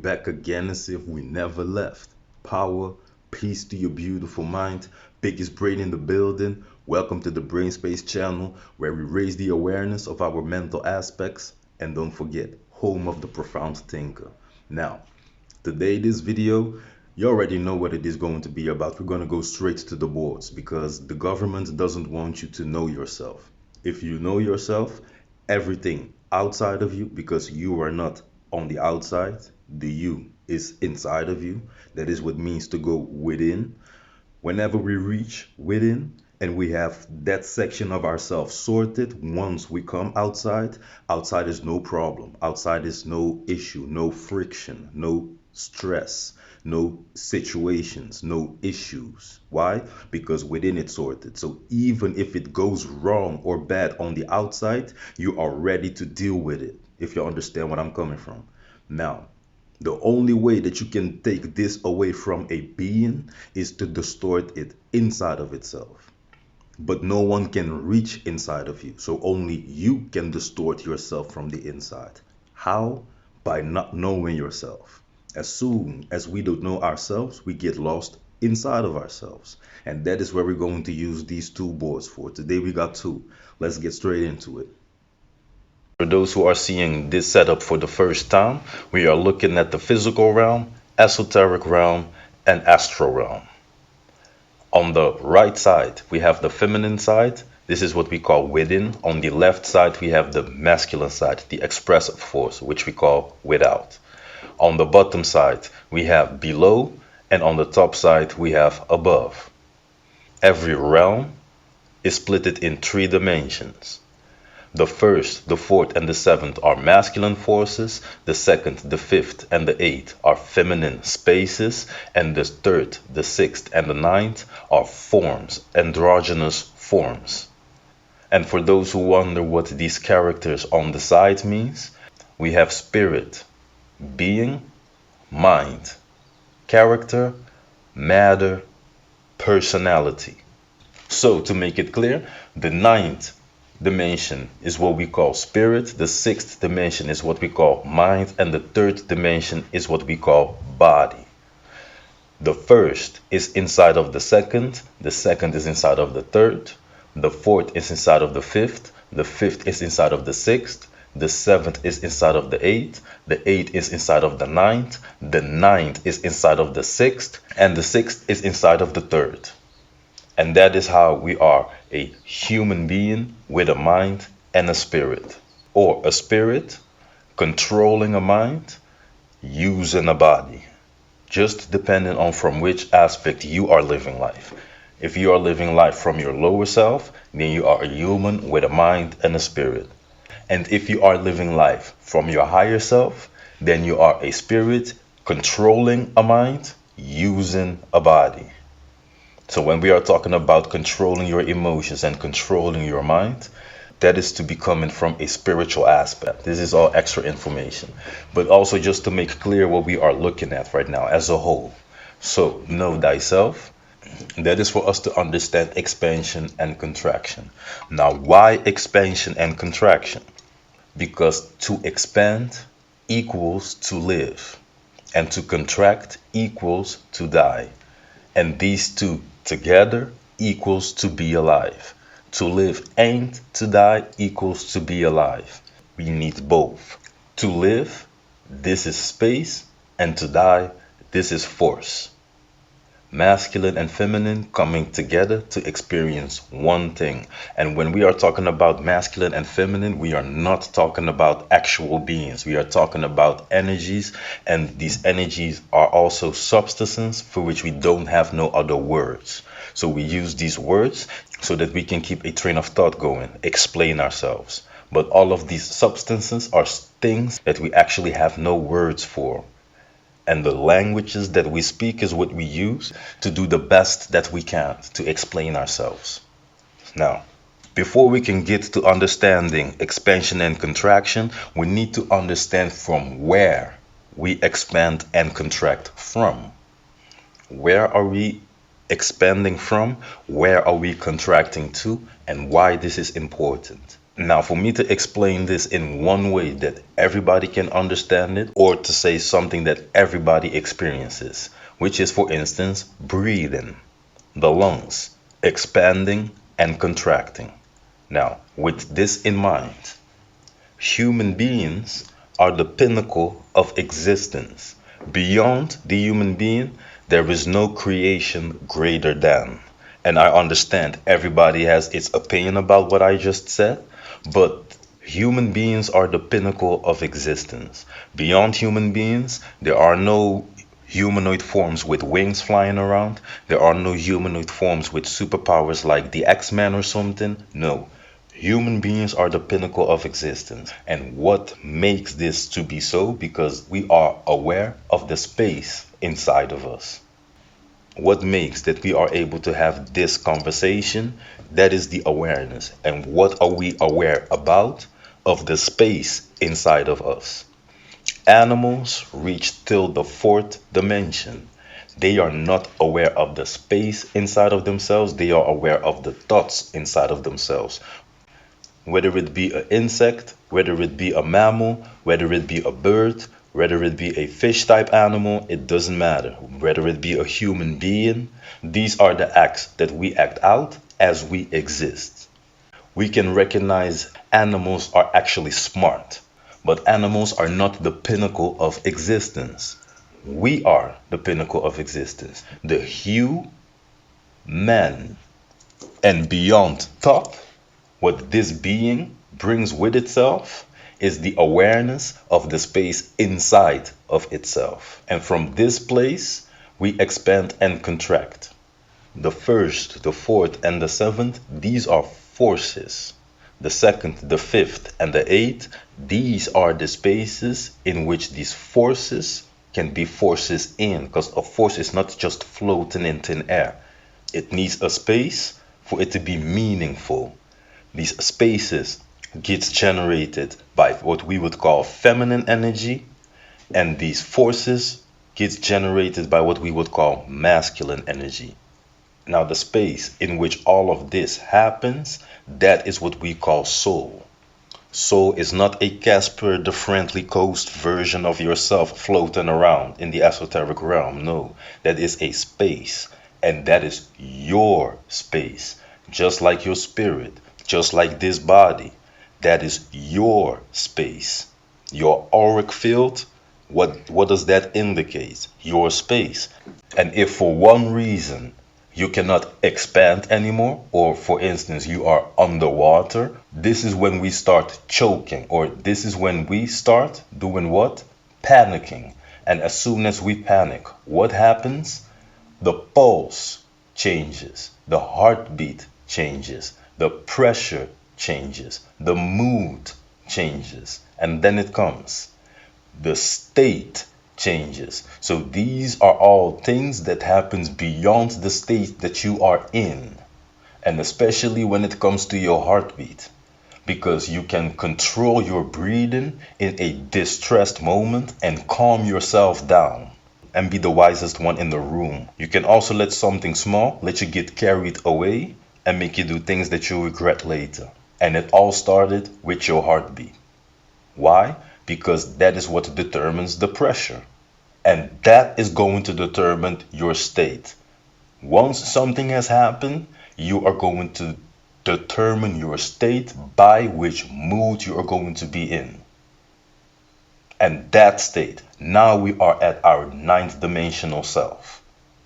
back again as if we never left. Power, peace to your beautiful mind. Biggest brain in the building. Welcome to the Brain Space channel where we raise the awareness of our mental aspects and don't forget, home of the profound thinker. Now, today this video, you already know what it is going to be about. We're going to go straight to the boards because the government doesn't want you to know yourself. If you know yourself, everything outside of you, because you are not on the outside, the you is inside of you. That is what it means to go within. Whenever we reach within and we have that section of ourselves sorted, once we come outside, outside is no problem. Outside is no issue, no friction, no stress, no situations, no issues. Why? Because within it's sorted. So even if it goes wrong or bad on the outside, you are ready to deal with it, if you understand what I'm coming from. Now, the only way that you can take this away from a being is to distort it inside of itself. But no one can reach inside of you. So only you can distort yourself from the inside. How? By not knowing yourself. As soon as we don't know ourselves, we get lost inside of ourselves. And that is where we're going to use these two boards for. Today we got two. Let's get straight into it. For those who are seeing this setup for the first time, we are looking at the physical realm, esoteric realm, and astral realm. On the right side, we have the feminine side. This is what we call within. On the left side, we have the masculine side, the expressive force, which we call without. On the bottom side, we have below, and on the top side, we have above. Every realm is split in three dimensions. The first, the fourth, and the seventh are masculine forces. The second, the fifth, and the eighth are feminine spaces. And the third, the sixth, and the ninth are forms, androgynous forms. And for those who wonder what these characters on the side means, we have spirit, being, mind, character, matter, personality. So to make it clear, the ninth dimension is what we call spirit, the sixth dimension is what we call mind, and the third dimension is what we call body. The first is inside of the second is inside of the third, the fourth is inside of the fifth is inside of the sixth, the seventh is inside of the eighth is inside of the ninth is inside of the sixth, and the sixth is inside of the third. And that is how we are a human being with a mind and a spirit. Or a spirit controlling a mind using a body. Just depending on from which aspect you are living life. If you are living life from your lower self, then you are a human with a mind and a spirit. And if you are living life from your higher self, then you are a spirit controlling a mind using a body. So when we are talking about controlling your emotions and controlling your mind, that is to be coming from a spiritual aspect. This is all extra information, but also just to make clear what we are looking at right now as a whole. So know thyself. That is for us to understand expansion and contraction. Now, why expansion and contraction? Because to expand equals to live, and to contract equals to die. And these two together equals to be alive. To live and to die equals to be alive. We need both. To live, this is space, and to die, this is force. Masculine and feminine coming together to experience one thing. And when we are talking about masculine and feminine, we are not talking about actual beings. We are talking about energies, and these energies are also substances for which we don't have no other words. So we use these words so that we can keep a train of thought going, explain ourselves. But all of these substances are things that we actually have no words for. And the languages that we speak is what we use to do the best that we can to explain ourselves. Now, before we can get to understanding expansion and contraction, we need to understand from where we expand and contract from. Where are we expanding from? Where are we contracting to? And why this is important. Now, for me to explain this in one way that everybody can understand it, or to say something that everybody experiences, which is, for instance, breathing, the lungs, expanding and contracting. Now, with this in mind, human beings are the pinnacle of existence. Beyond the human being, there is no creation greater than. And I understand everybody has its opinion about what I just said, but human beings are the pinnacle of existence. Beyond human beings, there are no humanoid forms with wings flying around. There are no humanoid forms with superpowers like the X-Men or something. No. Human beings are the pinnacle of existence. And what makes this to be so? Because we are aware of the space inside of us. What makes that we are able to have this conversation? That is the awareness. And what are we aware about? Of the space inside of us. Animals reach till the fourth dimension. They are not aware of the space inside of themselves. They are aware of the thoughts inside of themselves. Whether it be an insect, whether it be a mammal, whether it be a bird, whether it be a fish type animal, it doesn't matter. Whether it be a human being, these are the acts that we act out as we exist. We can recognize animals are actually smart, but animals are not the pinnacle of existence. We are the pinnacle of existence. The human. And beyond top, what this being brings with itself is the awareness of the space inside of itself. And from this place, we expand and contract. The first, the fourth, and the seventh, these are forces. The second, the fifth, and the eighth, these are the spaces in which these forces can be forces in, because a force is not just floating in thin air. It needs a space for it to be meaningful. These spaces gets generated by what we would call feminine energy, and these forces gets generated by what we would call masculine energy. Now, the space in which all of this happens, that is what we call soul. Soul is not a Casper the Friendly Ghost version of yourself floating around in the esoteric realm. No, that is a space, and that is your space, just like your spirit, just like this body. That is your space. Your auric field, what does that indicate? Your space. And if for one reason you cannot expand anymore, or for instance you are underwater, this is when we start choking, or this is when we start doing what? Panicking. And as soon as we panic, what happens? The pulse changes, the heartbeat changes, the pressure changes, the mood changes, and then it comes. The state changes. So these are all things that happens beyond the state that you are in. And especially when it comes to your heartbeat, because you can control your breathing in a distressed moment and calm yourself down and be the wisest one in the room. You can also let something small let you get carried away and make you do things that you'll regret later. And it all started with your heartbeat. Why? Because that is what determines the pressure. And that is going to determine your state. Once something has happened, you are going to determine your state by which mood you are going to be in. And that state, now we are at our ninth dimensional self.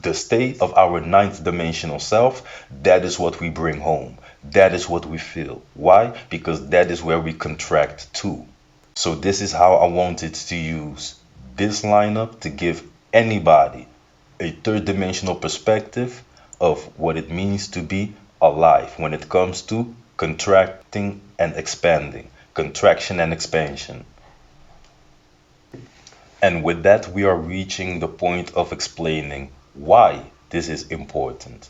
The state of our ninth dimensional self, that is what we bring home. That is what we feel. Why? Because that is where we contract to. So this is how I wanted to use this lineup to give anybody a third dimensional perspective of what it means to be alive when it comes to contracting and expanding, contraction and expansion. And with that, we are reaching the point of explaining why this is important.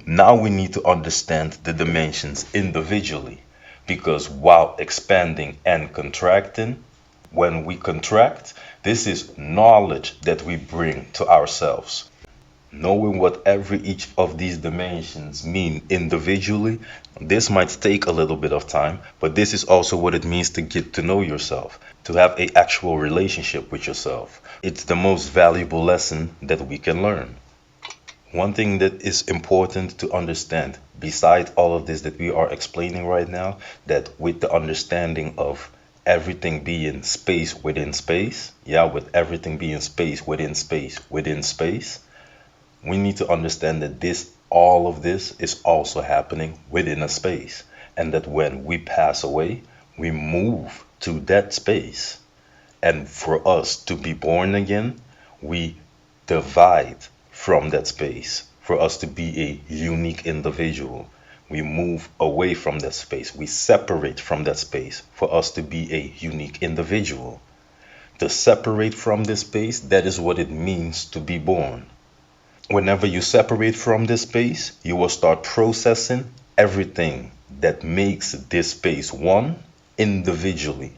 Now we need to understand the dimensions individually, because while expanding and contracting, when we contract, this is knowledge that we bring to ourselves. Knowing what every each of these dimensions mean individually, this might take a little bit of time, but this is also what it means to get to know yourself, to have a actual relationship with yourself. It's the most valuable lesson that we can learn. One thing that is important to understand, besides all of this that we are explaining right now, that with the understanding of everything being space within space, with everything being space within space within space, we need to understand that all of this is also happening within a space, and that when we pass away, we move to that space. And for us to be born again, we divide from that space. For us to be a unique individual, we move away from that space. We separate from that space for us to be a unique individual. To separate from this space, that is what it means to be born. Whenever you separate from this space, you will start processing everything that makes this space one individually.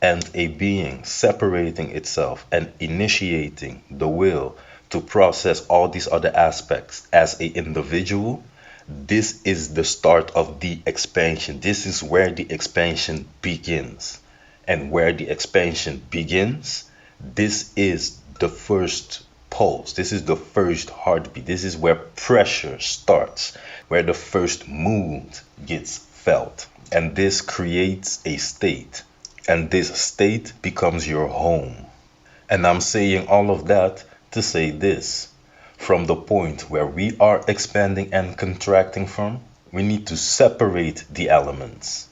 And a being separating itself and initiating the will to process all these other aspects as an individual, this is the start of the expansion. This is where the expansion begins. And where the expansion begins, this is the first pulse. This is the first heartbeat. This is where pressure starts, where the first mood gets felt. And this creates a state. And this state becomes your home. And I'm saying all of that to say this. From the point where we are expanding and contracting from, we need to separate the elements.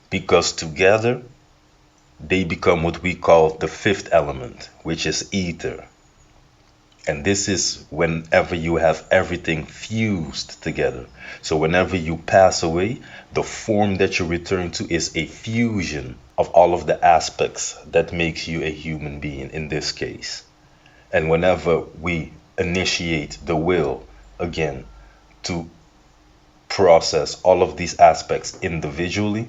Because together, they become what we call the fifth element, which is ether. And this is whenever you have everything fused together. So whenever you pass away, the form that you return to is a fusion of all of the aspects that makes you a human being in this case. And whenever we initiate the will again to process all of these aspects individually,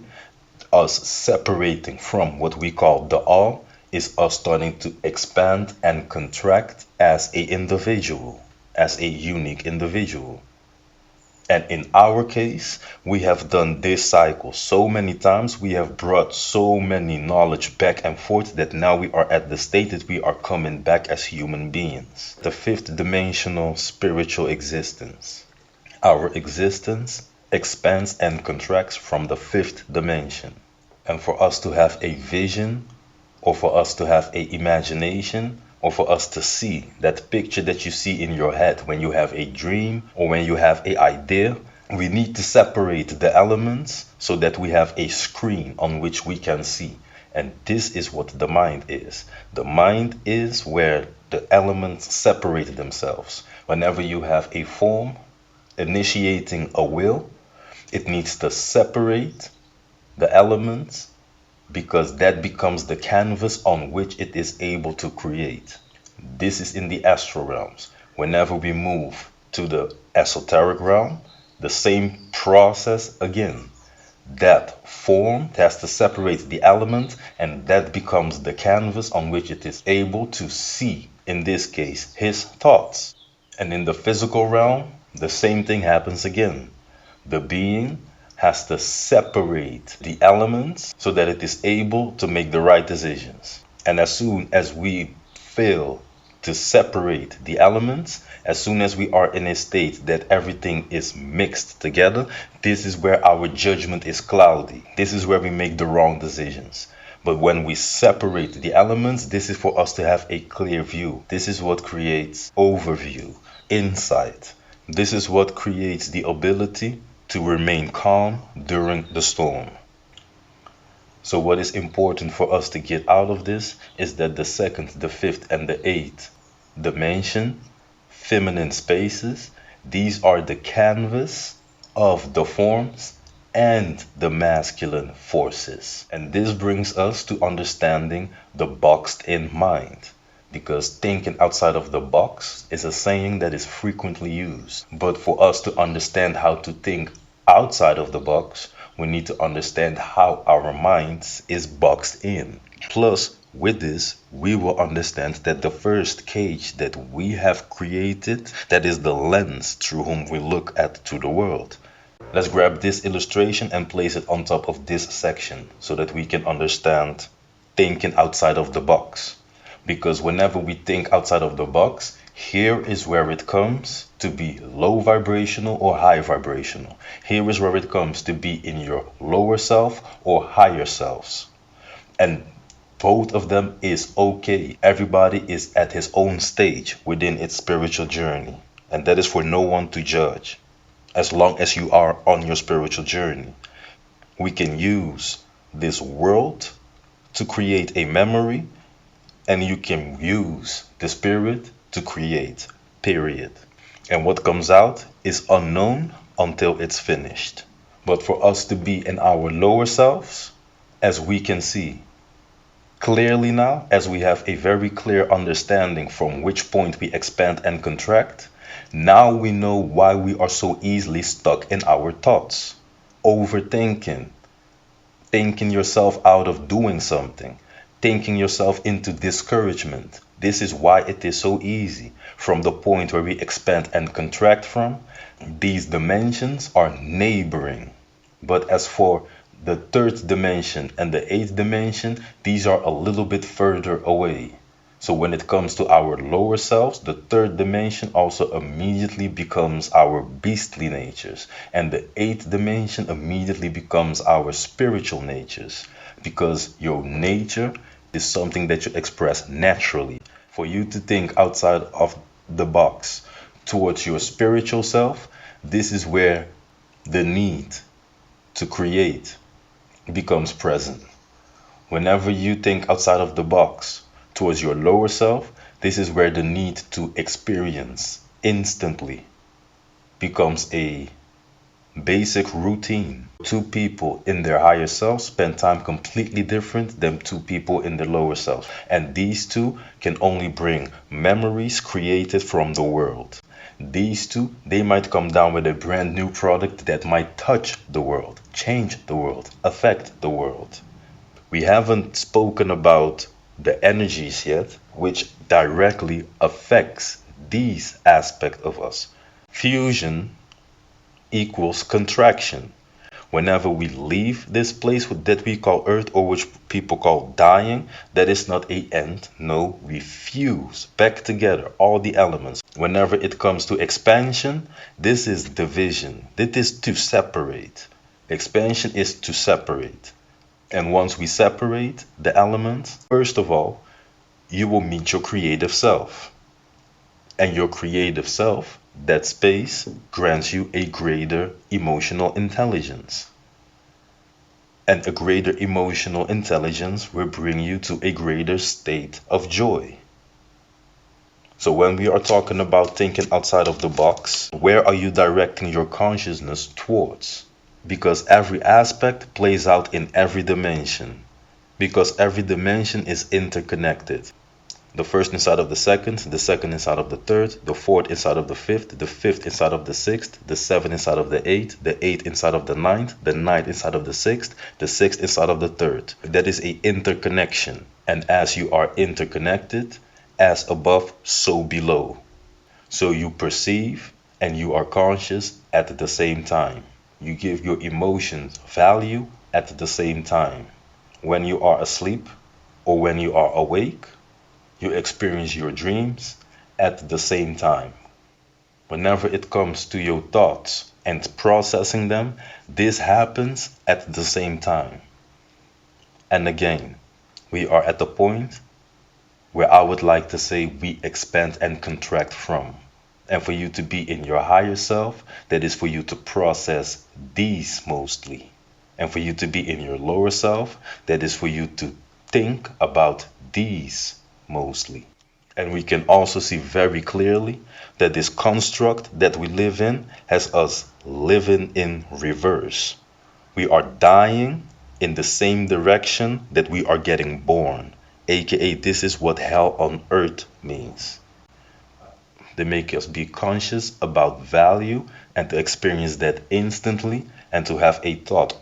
us separating from what we call the all is us starting to expand and contract as a individual, as a unique individual. And in our case, we have done this cycle so many times, we have brought so many knowledge back and forth that now we are at the state that we are coming back as human beings. The fifth dimensional spiritual existence. Our existence expands and contracts from the fifth dimension. And for us to have a vision, or for us to have a imagination, or for us to see that picture that you see in your head when you have a dream or when you have an idea, we need to separate the elements so that we have a screen on which we can see. And this is what the mind is. The mind is where the elements separate themselves. Whenever you have a form initiating a will, it needs to separate the elements, because that becomes the canvas on which it is able to create. This is in the astral realms. Whenever we move to the esoteric realm, the same process again. That form has to separate the element, and that becomes the canvas on which it is able to see, in this case, his thoughts. And in the physical realm, the same thing happens again. The being has to separate the elements so that it is able to make the right decisions. And as soon as we fail to separate the elements, as soon as we are in a state that everything is mixed together, this is where our judgment is cloudy. This is where we make the wrong decisions. But when we separate the elements, this is for us to have a clear view. This is what creates overview, insight. This is what creates the ability to remain calm during the storm. So what is important for us to get out of this is that the second, the fifth, and the eighth dimension, feminine spaces, these are the canvas of the forms and the masculine forces. And this brings us to understanding the boxed in mind. Because thinking outside of the box is a saying that is frequently used. But for us to understand how to think outside of the box, we need to understand how our minds is boxed in. Plus, With this, we will understand that the first cage that we have created, that is the lens through whom we look at to the world. Let's grab this illustration and place it on top of this section so that we can understand thinking outside of the box. Because whenever we think outside of the box, here is where it comes to be low vibrational or high vibrational. Here is where it comes to be in your lower self or higher selves. And both of them is okay. Everybody is at his own stage within its spiritual journey. And that is for no one to judge. As long as you are on your spiritual journey, we can use this world to create a memory, and you can use the spirit to create, period. And what comes out is unknown until it's finished. But for us to be in our lower selves, as we can see clearly now, as we have a very clear understanding from which point we expand and contract, now we know why we are so easily stuck in our thoughts. Overthinking, thinking yourself out of doing something, thinking yourself into discouragement. This is why it is so easy. From the point where we expand and contract from, these dimensions are neighboring. But as for the third dimension and the eighth dimension, these are a little bit further away. So when it comes to our lower selves, the third dimension also immediately becomes our beastly natures. And the eighth dimension immediately becomes our spiritual natures. Because your nature is something that you express naturally. For you to think outside of the box towards your spiritual self, this is where the need to create becomes present. Whenever you think outside of the box towards your lower self, this is where the need to experience instantly becomes a basic routine. Two people in their higher self spend time completely different than two people in their lower self. And these two can only bring memories created from the world. These two, they might come down with a brand new product that might touch the world, change the world, affect the world. We haven't spoken about the energies yet, which directly affects these aspects of us. Fusion equals contraction. Whenever we leave this place that we call Earth, or which people call dying, that is not a end. No, we fuse back together all the elements. Whenever it comes to expansion, this is division. This is to separate. Expansion is to separate. And once we separate the elements, first of all, you will meet your creative self. And your creative self, that space, grants you a greater emotional intelligence. And a greater emotional intelligence will bring you to a greater state of joy. So when we are talking about thinking outside of the box, where are you directing your consciousness towards? Because every aspect plays out in every dimension. Because every dimension is interconnected. The first inside of the second inside of the third, the fourth inside of the fifth inside of the sixth, the seventh inside of the eighth inside of the ninth inside of the sixth inside of the third. That is a interconnection. And as you are interconnected, as above, so below. So you perceive and you are conscious at the same time. You give your emotions value at the same time. When you are asleep or when you are awake, you experience your dreams at the same time. Whenever it comes to your thoughts and processing them, this happens at the same time. And again, we are at the point where I would like to say we expand and contract from. And for you to be in your higher self, that is for you to process these mostly. And for you to be in your lower self, that is for you to think about these mostly. And we can also see very clearly that this construct that we live in has us living in reverse. We are dying in the same direction that we are getting born. AKA, this is what hell on earth means. They make us be conscious about value and to experience that instantly and to have a thought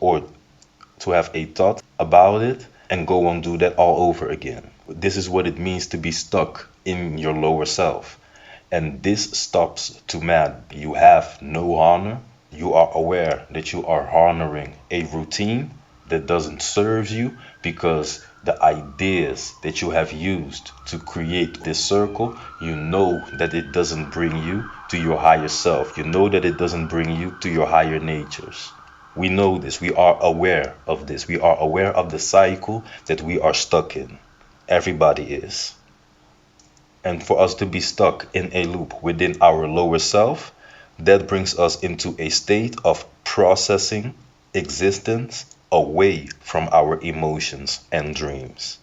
about it and go and do that all over again. This is what it means to be stuck in your lower self. And this stops to man. You have no honor. You are aware that you are honoring a routine that doesn't serve you, because the ideas that you have used to create this circle, you know that it doesn't bring you to your higher self. You know that it doesn't bring you to your higher natures. We know this. We are aware of this. We are aware of the cycle that we are stuck in. Everybody is. And for us to be stuck in a loop within our lower self, that brings us into a state of processing existence away from our emotions and dreams.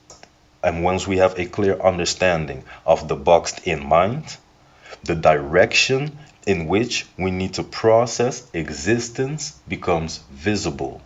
And once we have a clear understanding of the boxed in mind, the direction in which we need to process existence becomes visible.